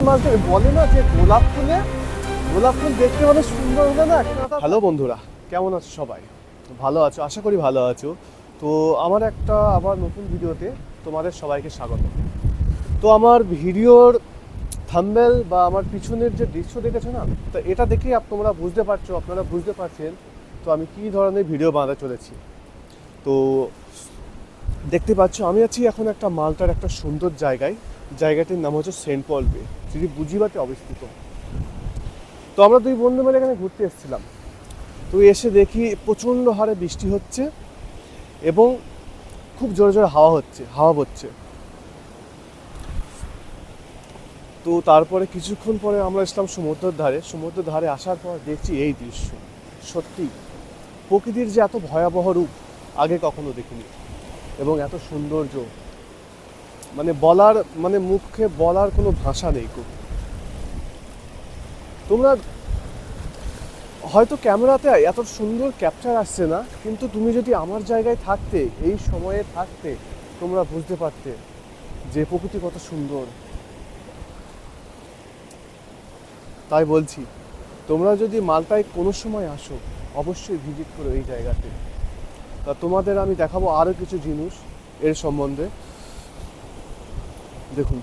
বলে না যে গোলাপ ফুল দেখতে অনেক সুন্দর হবে না। হ্যালো বন্ধুরা, কেমন আছো সবাই? ভালো আছো, আশা করি ভালো আছো। তো আমার একটা আবার নতুন ভিডিওতে তোমাদের সবাইকে স্বাগত। তো আমার ভিডিওর থাম্বনেল বা আমার পিছনের যে দৃশ্য দেখেছো না, তো এটা দেখেই আপনারা বুঝতে পারছেন তো আমি কী ধরনের ভিডিও বানাতে চলেছি। তো দেখতে পাচ্ছ আমি আছি এখন একটা মালটার একটা সুন্দর জায়গাটির নাম হচ্ছে সেন্ট পল বে, যেটি বুঝিবাতে অবস্থিত। তো আমরা দুই বন্ধু মিলে এখানে ঘুরতে এসেছিলাম। তো এসে দেখি প্রচণ্ড হারে বৃষ্টি হচ্ছে এবং খুব জোরে জোরে হাওয়া হচ্ছে। তো তারপরে কিছুক্ষণ পরে আমরা এসলাম সমুদ্রের ধারে আসার পর দেখছি এই দৃশ্য। সত্যি প্রকৃতির যে এত ভয়াবহ রূপ আগে কখনো দেখিনি, এবং এত সৌন্দর্য মুখে বলার কোনো ভাষা নেই। তোমরা হয়তো ক্যামেরাতে এত সুন্দর ক্যাপচার আসছে না, কিন্তু তুমি যদি আমার জায়গায় থাকতে, এই সময়ে থাকতে, তোমরা বুঝতে পারতে যে প্রকৃতি কত সুন্দর। তাই বলছি, তোমরা যদি মালটায় কোনো সময় আসো, অবশ্যই ভিজিট করো এই জায়গাতে। তা তোমাদের আমি দেখাবো আরও কিছু জিনিস এর সম্বন্ধে। দেখুন,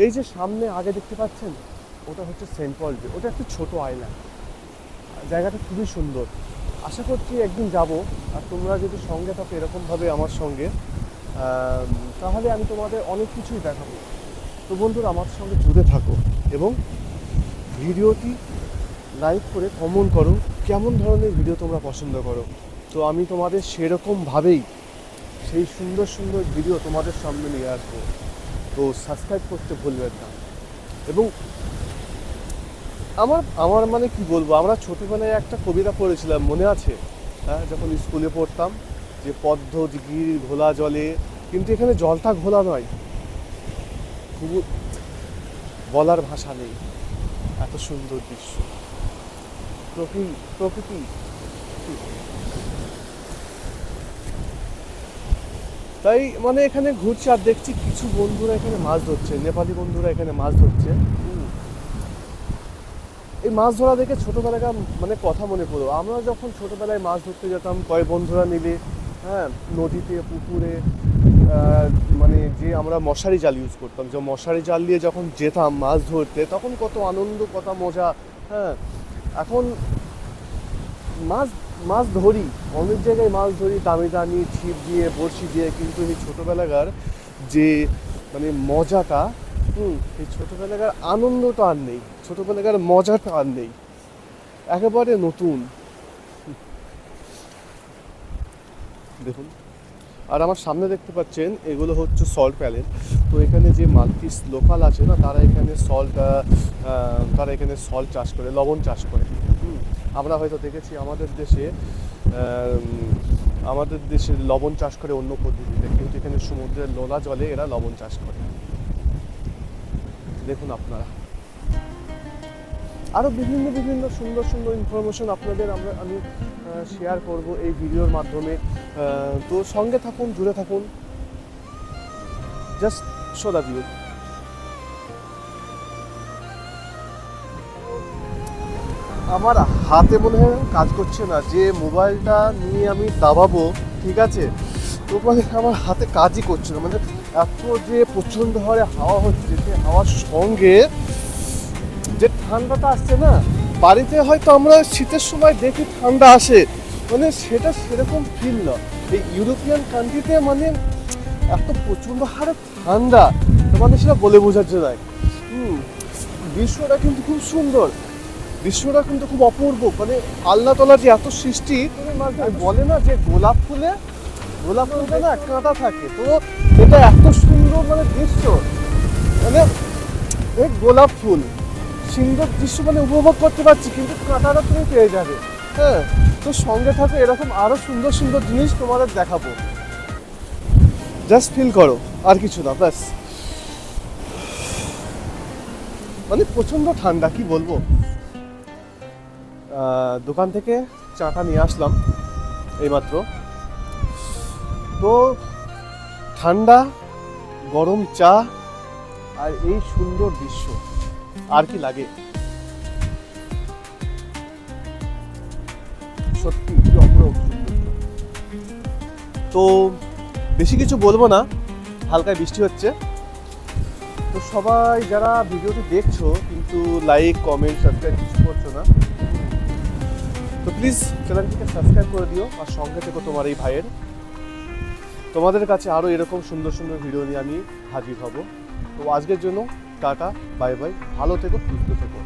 এই যে সামনে আগে দেখতে পাচ্ছেন, ওটা হচ্ছে সেন্ট পল বে। ওটা একটা ছোট আইল্যান্ড, জায়গাটা খুবই সুন্দর। আশা করছি একদিন যাব, আর তোমরা যদি সঙ্গে থাকো এরকমভাবে আমার সঙ্গে, তাহলে আমি তোমাদের অনেক কিছুই দেখাবো। তো বন্ধুরা, আমার সঙ্গে জুড়ে থাকো এবং ভিডিওটি লাইক করে কমেন্ট করো কেমন ধরনের ভিডিও তোমরা পছন্দ করো। তো আমি তোমাদের সেরকমভাবেই সেই সুন্দর সুন্দর ভিডিও তোমাদের সামনে নিয়ে আসবো। তো সাবস্ক্রাইব করতে ভুলবেন না। এবং আমার কি বলবো, আমরা ছোটোবেলায় একটা কবিতা পড়েছিলাম, মনে আছে? হ্যাঁ, যখন স্কুলে পড়তাম, যে পদ্ম দিঘির ঘোলা জলে, কিন্তু এখানে জলটা ঘোলা নয়। খুব বলার ভাষা নেই, এত সুন্দর দৃশ্য, প্রকৃতি। তাই এখানে ঘুরছি আর দেখছি কিছু বন্ধুরা এখানে মাছ ধরছে, নেপালি বন্ধুরা এখানে মাছ ধরছে। এই মাছ ধরা দেখে ছোটোবেলাকার কথা মনে পড়লো। আমরা যখন ছোটোবেলায় মাছ ধরতে যেতাম কয়েক বন্ধুরা মিলে, হ্যাঁ, নদীতে, পুকুরে, যে আমরা মশারি জাল ইউজ করতাম, যে মশারি জাল দিয়ে যখন যেতাম মাছ ধরতে, তখন কত আনন্দ, কত মজা। হ্যাঁ, এখন মাছ ধরি, অনেক জায়গায় মাছ ধরি, দামি ছিপ দিয়ে, বড়শি দিয়ে, কিন্তু এই ছোটোবেলাকার যে মজাটা, এই ছোটোবেলাকার আনন্দটা আর নেই, ছোটোবেলাকার মজাটা আর নেই, একেবারে নতুন। দেখুন, আর আমার সামনে দেখতে পাচ্ছেন এগুলো হচ্ছে সল্ট প্যালেট। তো এখানে যে মাল্টিস লোকাল আছে না, তারা এখানে সল্ট চাষ করে, লবণ চাষ করে। আমরা হয়তো দেখেছি আমাদের দেশে লবণ চাষ করে অন্য পদ্ধতিতে, কিন্তু এখানে সমুদ্রের নোনা জলে এরা লবণ চাষ করে। দেখুন আপনারা, আরও বিভিন্ন সুন্দর সুন্দর ইনফরমেশন আপনাদের আমি শেয়ার করব এই ভিডিওর মাধ্যমে। তো সঙ্গে থাকুন, জুড়ে থাকুন, জাস্ট শো দ্য ভিউ। আমার হাতে মনে হয় কাজ করছে না, যে মোবাইলটা নিয়ে আমি দাবাবো, ঠিক আছে, তো আমার হাতে কাজই করছে না। এত যে প্রচণ্ড হারে হাওয়া হচ্ছে, যে হাওয়ার সঙ্গে যে ঠান্ডাটা আসছে না, বাড়িতে হয়তো আমরা শীতের সময় দেখি ঠান্ডা আসে, সেটা সেরকম ফিল না। এই ইউরোপিয়ান কান্ট্রিতে এত প্রচণ্ড হারে ঠান্ডা, সেটা বলে বোঝাচ্ছে না। দৃশ্যটা কিন্তু খুব সুন্দর, দৃশ্যটা কিন্তু খুব অপূর্ব। আল্লাহ তাআলার যে এত সৃষ্টি, বলে না যে গোলাপ ফুলে না কাঁটা থাকে, তো এটা এত সুন্দর দৃশ্য, গোলাপ ফুল সুন্দর দৃশ্য উপভোগ করতে পারছি, কিন্তু কাঁটাটা তুমি পেয়ে যাবে। হ্যাঁ, তো সঙ্গে থাকো, এরকম আরো সুন্দর সুন্দর জিনিস তোমাদের দেখাবো। জাস্ট ফিল করো, আর কিছু না, ব্যাস। প্রচন্ড ঠান্ডা, কি বলবো। দোকান থেকে চাটা নিয়ে আসলাম এইমাত্র, তো ঠান্ডা গরম চা আর এই সুন্দর দৃশ্য আর কি লাগে। সত্যি কি অপরূপ সৌন্দর্য। তো বেশি কিছু বলবো না, হালকায় বৃষ্টি হচ্ছে। তো সবাই যারা ভিডিওটি দেখছো কিন্তু লাইক কমেন্ট সাবস্ক্রাইব কিছু করছো না, তো প্লিজ চ্যানেলটিকে সাবস্ক্রাইব করে দিও আর সঙ্গে থেকো তোমার এই ভাইয়ের। তোমাদের কাছে আরও এরকম সুন্দর সুন্দর ভিডিও নিয়ে আমি হাজির হব। তো আজকের জন্য টাটা, বাই বাই, ভালো থেকো, সুস্থ থেকো।